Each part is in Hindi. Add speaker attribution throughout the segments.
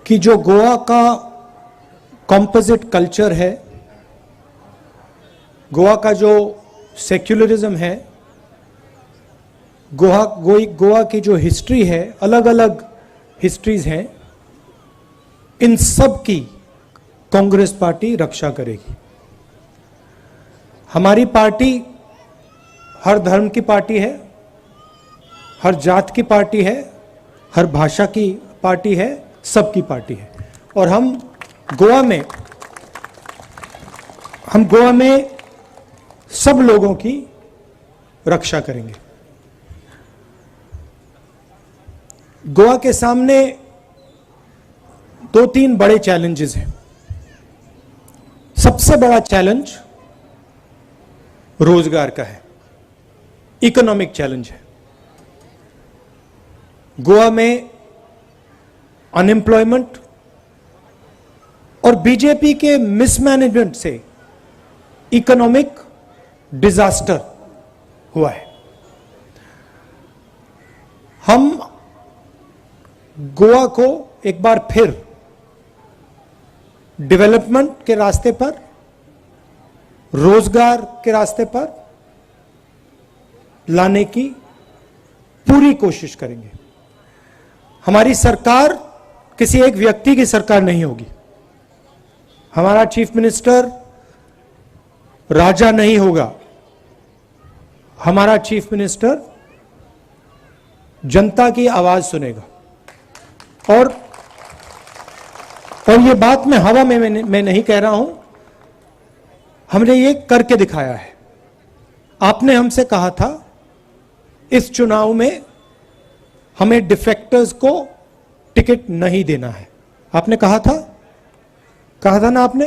Speaker 1: कि जो गोवा का कॉम्पोजिट कल्चर है, गोवा का जो सेक्युलरिज्म है, गोवा की जो हिस्ट्री है, अलग अलग हिस्ट्रीज हैं, इन सब की कांग्रेस पार्टी रक्षा करेगी। हमारी पार्टी हर धर्म की पार्टी है, हर जात की पार्टी है, हर भाषा की पार्टी है, सबकी पार्टी है। और हम गोवा में सब लोगों की रक्षा करेंगे। गोवा के सामने 2-3 बड़े चैलेंजेस हैं। सबसे बड़ा चैलेंज रोजगार का है, इकोनॉमिक चैलेंज है। गोवा में अनएम्प्लॉयमेंट और बीजेपी के मिसमैनेजमेंट से इकोनॉमिक डिजास्टर हुआ है। हम गोवा को एक बार फिर डेवलपमेंट के रास्ते पर, रोजगार के रास्ते पर लाने की पूरी कोशिश करेंगे। हमारी सरकार किसी एक व्यक्ति की सरकार नहीं होगी। हमारा चीफ मिनिस्टर राजा नहीं होगा। हमारा चीफ मिनिस्टर जनता की आवाज सुनेगा। और ये बात मैं हवा में मैं नहीं कह रहा हूं, हमने ये करके दिखाया है। आपने हमसे कहा था इस चुनाव में हमें डिफेक्टर्स को टिकट नहीं देना है। आपने कहा था ना, आपने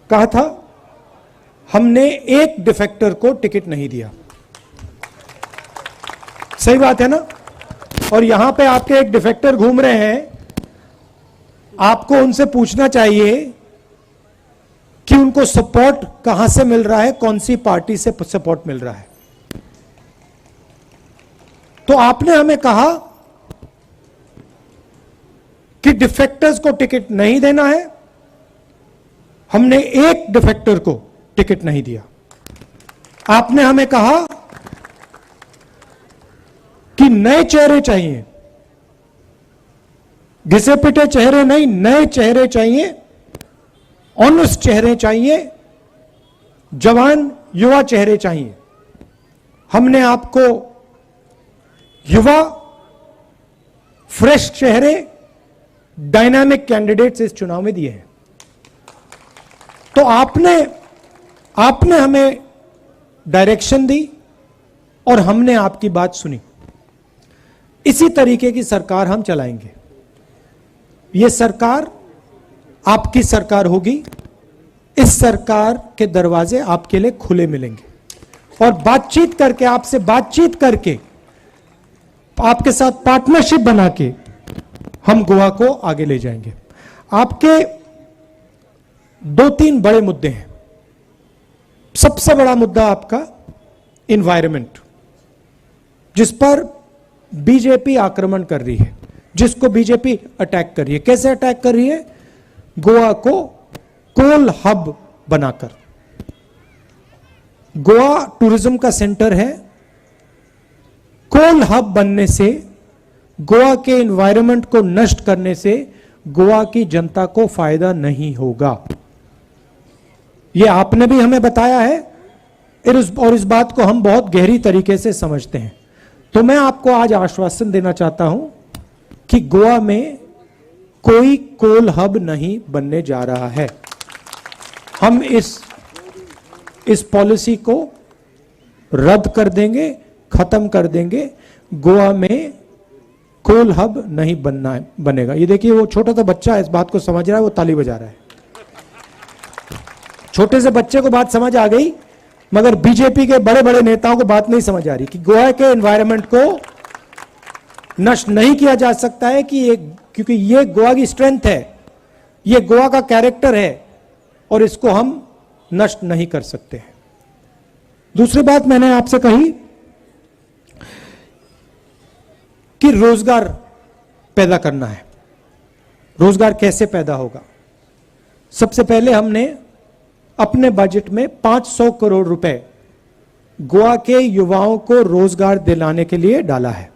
Speaker 1: कहा था। हमने एक डिफेक्टर को टिकट नहीं दिया। सही बात है ना? और यहां पे आपके एक डिफेक्टर घूम रहे हैं, आपको उनसे पूछना चाहिए कि उनको सपोर्ट कहां से मिल रहा है, कौन सी पार्टी से सपोर्ट मिल रहा है। तो आपने हमें कहा कि डिफेक्टर्स को टिकट नहीं देना है। हमने एक डिफेक्टर को टिकट नहीं दिया। आपने हमें कहा कि नए चेहरे चाहिए, घिसे पिटे चेहरे नहीं, नए चेहरे चाहिए, ऑनेस्ट चेहरे चाहिए, जवान युवा चेहरे चाहिए। हमने आपको युवा, फ्रेश चेहरे, डायनामिक कैंडिडेट्स इस चुनाव में दिए हैं। तो आपने हमें डायरेक्शन दी और हमने आपकी बात सुनी। इसी तरीके की सरकार हम चलाएंगे। यह सरकार आपकी सरकार होगी। इस सरकार के दरवाजे आपके लिए खुले मिलेंगे और बातचीत करके, आपसे बातचीत करके, आपके साथ पार्टनरशिप बना के हम गोवा को आगे ले जाएंगे। आपके 2-3 बड़े मुद्दे हैं। सबसे बड़ा मुद्दा आपका एनवायरनमेंट, जिस पर बीजेपी आक्रमण कर रही है, जिसको बीजेपी अटैक कर रही है। कैसे अटैक कर रही है? गोवा को कोल हब बनाकर। गोवा टूरिज्म का सेंटर है। कोल हब बनने से, गोवा के एनवायरनमेंट को नष्ट करने से गोवा की जनता को फायदा नहीं होगा। यह आपने भी हमें बताया है और इस बात को हम बहुत गहरी तरीके से समझते हैं। तो मैं आपको आज आश्वासन देना चाहता हूं कि गोवा में कोई कोल हब नहीं बनने जा रहा है। हम इस पॉलिसी को रद्द कर देंगे, खत्म कर देंगे। गोवा में कोल हब नहीं बनेगा। ये देखिए, वो छोटा सा बच्चा इस बात को समझ रहा है, वो ताली बजा रहा है। छोटे से बच्चे को बात समझ आ गई, मगर बीजेपी के बड़े बड़े नेताओं को बात नहीं समझ आ रही कि गोवा के एनवायरनमेंट को नष्ट नहीं किया जा सकता है क्योंकि ये गोवा की स्ट्रेंथ है, ये गोवा का कैरेक्टर है और इसको हम नष्ट नहीं कर सकते हैं। दूसरी बात मैंने आपसे कही कि रोजगार पैदा करना है। रोजगार कैसे पैदा होगा? सबसे पहले हमने अपने बजट में 500 करोड़ रुपए गोवा के युवाओं को रोजगार दिलाने के लिए डाला है।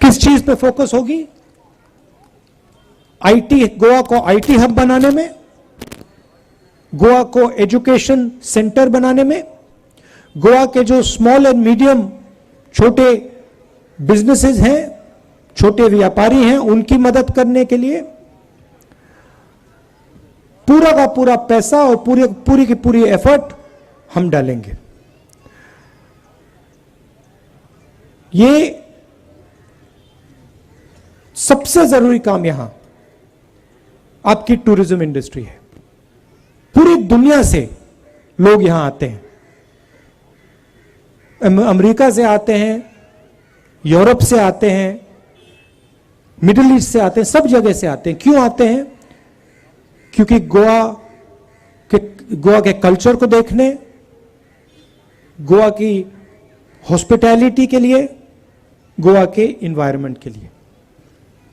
Speaker 1: किस चीज पे फोकस होगी? आईटी, गोवा को आईटी हब बनाने में, गोवा को एजुकेशन सेंटर बनाने में, गोवा के जो स्मॉल एंड मीडियम छोटे बिजनेसेस हैं, छोटे व्यापारी हैं, उनकी मदद करने के लिए पूरा का पूरा पैसा और पूरी की पूरी एफर्ट हम डालेंगे। ये सबसे जरूरी काम यहां आपकी टूरिज्म इंडस्ट्री है। पूरी दुनिया से लोग यहां आते हैं, अमेरिका से आते हैं, यूरोप से आते हैं, मिडिल ईस्ट से आते हैं, सब जगह से आते हैं। क्यों आते हैं? क्योंकि गोवा के कल्चर को देखने, गोवा की हॉस्पिटैलिटी के लिए, गोवा के एनवायरनमेंट के लिए।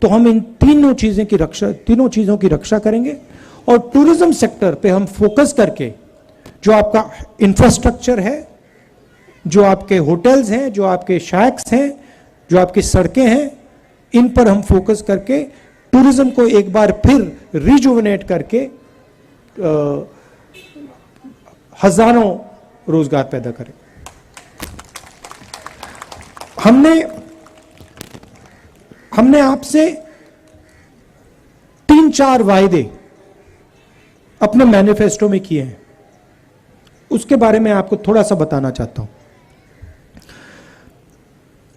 Speaker 1: तो हम इन तीनों चीजों की रक्षा करेंगे और टूरिज्म सेक्टर पे हम फोकस करके जो आपका इंफ्रास्ट्रक्चर है, जो आपके होटल्स हैं, जो आपके शैक्स हैं, जो आपकी सड़कें हैं, इन पर हम फोकस करके टूरिज्म को एक बार फिर रिजुवनेट करके हजारों रोजगार पैदा करें। हमने आपसे 3-4 वायदे अपने मैनिफेस्टो में किए हैं, उसके बारे में आपको थोड़ा सा बताना चाहता हूं।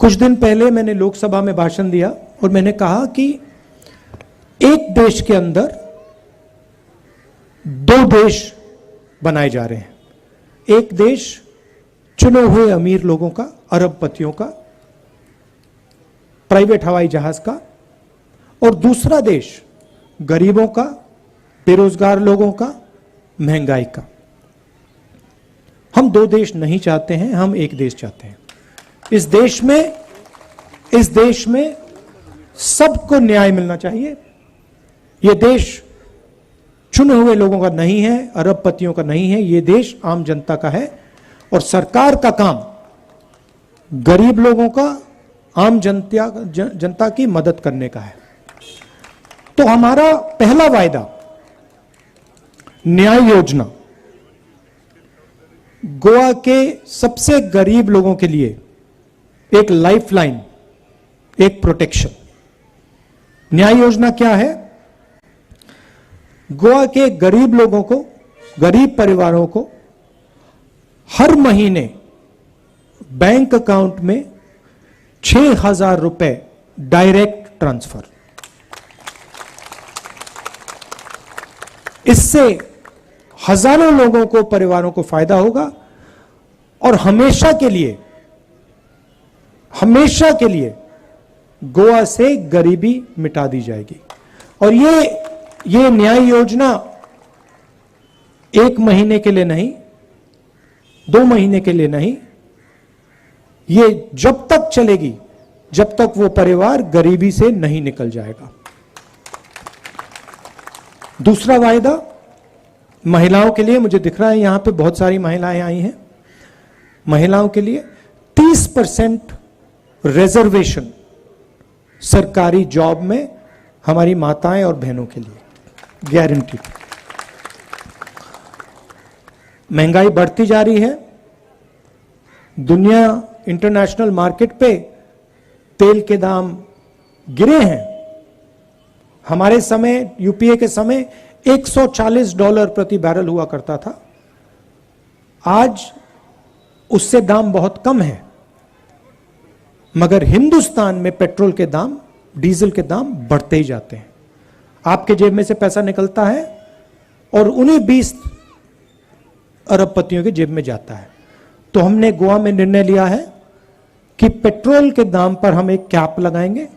Speaker 1: कुछ दिन पहले मैंने लोकसभा में भाषण दिया और मैंने कहा कि एक देश के अंदर 2 देश बनाए जा रहे हैं। एक देश चुने हुए अमीर लोगों का, अरबपतियों का, प्राइवेट हवाई जहाज का, और दूसरा देश गरीबों का, बेरोजगार लोगों का, महंगाई का। हम 2 देश नहीं चाहते हैं, हम एक देश चाहते हैं। इस देश में सबको न्याय मिलना चाहिए। यह देश चुने हुए लोगों का नहीं है, अरबपतियों का नहीं है, यह देश आम जनता का है और सरकार का काम गरीब लोगों का, आम जनता की मदद करने का है। तो हमारा पहला वायदा न्याय योजना, गोवा के सबसे गरीब लोगों के लिए एक लाइफलाइन, एक प्रोटेक्शन। न्याय योजना क्या है? गोवा के गरीब लोगों को, गरीब परिवारों को हर महीने बैंक अकाउंट में 6,000 रुपए डायरेक्ट ट्रांसफर। इससे हजारों लोगों को, परिवारों को फायदा होगा और हमेशा के लिए गोवा से गरीबी मिटा दी जाएगी। और ये न्याय योजना 1 महीने के लिए नहीं, 2 महीने के लिए नहीं, ये जब तक चलेगी जब तक वो परिवार गरीबी से नहीं निकल जाएगा। दूसरा वायदा महिलाओं के लिए, मुझे दिख रहा है यहां पे बहुत सारी महिलाएं आई हैं। महिलाओं के लिए 30% रिजर्वेशन सरकारी जॉब में हमारी माताएं और बहनों के लिए गारंटी। महंगाई बढ़ती जा रही है, दुनिया इंटरनेशनल मार्केट पे तेल के दाम गिरे हैं। हमारे समय, यूपीए के समय $140 प्रति बैरल हुआ करता था, आज उससे दाम बहुत कम है। मगर हिंदुस्तान में पेट्रोल के दाम, डीजल के दाम बढ़ते ही जाते हैं। आपके जेब में से पैसा निकलता है और उन्हीं 20 अरबपतियों के जेब में जाता है। तो हमने गोवा में निर्णय लिया है कि पेट्रोल के दाम पर हम एक कैप लगाएंगे,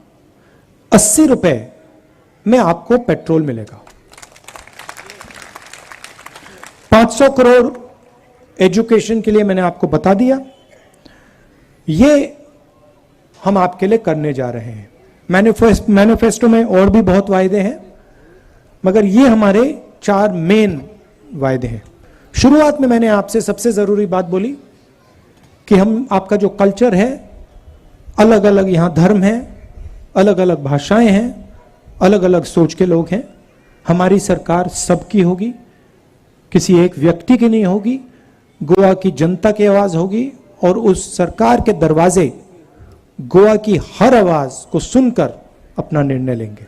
Speaker 1: 80 रुपए में आपको पेट्रोल मिलेगा। 500 करोड़ एजुकेशन के लिए मैंने आपको बता दिया, ये हम आपके लिए करने जा रहे हैं। मैनिफेस्टो में और भी बहुत वायदे हैं, मगर ये हमारे 4 मेन वायदे हैं। शुरुआत में मैंने आपसे सबसे जरूरी बात बोली कि हम आपका जो कल्चर है, अलग अलग यहां धर्म है, अलग अलग भाषाएं हैं, अलग अलग सोच के लोग हैं। हमारी सरकार सबकी होगी, किसी एक व्यक्ति की नहीं होगी, गोवा की जनता की आवाज होगी और उस सरकार के दरवाजे गोवा की हर आवाज को सुनकर अपना निर्णय लेंगे।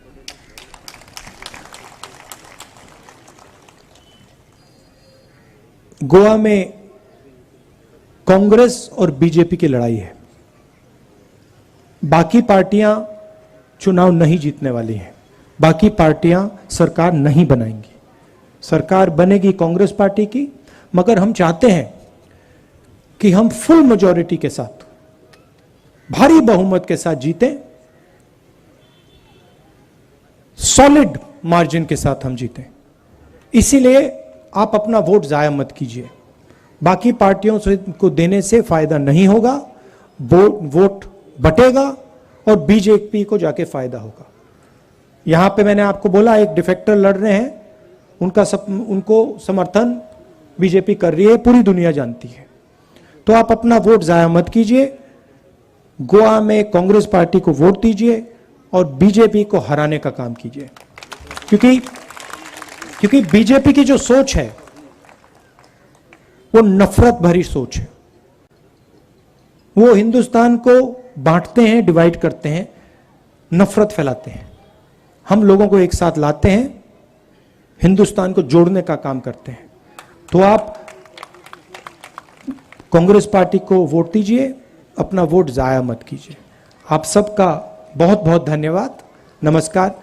Speaker 1: गोवा में कांग्रेस और बीजेपी की लड़ाई है। बाकी पार्टियां चुनाव नहीं जीतने वाली हैं, बाकी पार्टियां सरकार नहीं बनाएंगी। सरकार बनेगी कांग्रेस पार्टी की, मगर हम चाहते हैं कि हम फुल मेजॉरिटी के साथ, भारी बहुमत के साथ जीतें, सॉलिड मार्जिन के साथ हम जीतें। इसीलिए आप अपना वोट जाया मत कीजिए। बाकी पार्टियों से को देने से फायदा नहीं होगा, वोट बटेगा और बीजेपी को जाके फायदा होगा। यहां पे मैंने आपको बोला एक डिफेक्टर लड़ रहे हैं, उनको समर्थन बीजेपी कर रही है, पूरी दुनिया जानती है। तो आप अपना वोट जाया मत कीजिए, गोवा में कांग्रेस पार्टी को वोट दीजिए और बीजेपी को हराने का काम कीजिए। क्योंकि बीजेपी की जो सोच है वो नफरत भरी सोच है। वो हिंदुस्तान को बांटते हैं, डिवाइड करते हैं, नफरत फैलाते हैं। हम लोगों को एक साथ लाते हैं, हिंदुस्तान को जोड़ने का काम करते हैं। तो आप कांग्रेस पार्टी को वोट दीजिए, अपना वोट जाया मत कीजिए। आप सबका बहुत बहुत धन्यवाद। नमस्कार।